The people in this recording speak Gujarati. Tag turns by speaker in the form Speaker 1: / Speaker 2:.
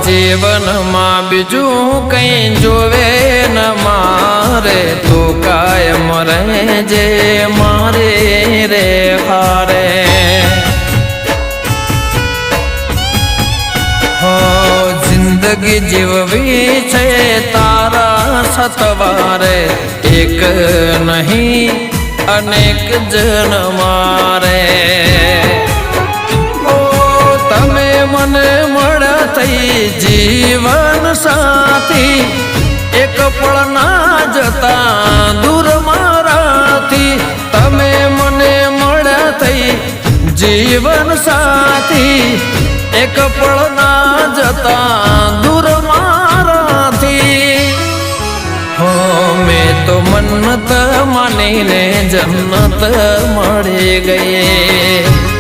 Speaker 1: જીવનમાં બીજું કઈ જોવે ન મારે, તું કાયમ રહેજે મારે રે હારે. જિંદગી જીવવી છે તારા સતવારે, એક નહીં અનેક જન મારે. ઓ તમે મને મળ્યા થઈ જીવન સાથી, એક પળ ના જતા દૂર મારાથી. તમે મને મળ્યા થઈ જીવન સાથી, એક પળ ના જતા દૂર મારાથી. હો મેં તો મન્નત માનીને જન્નત મળી ગઈ.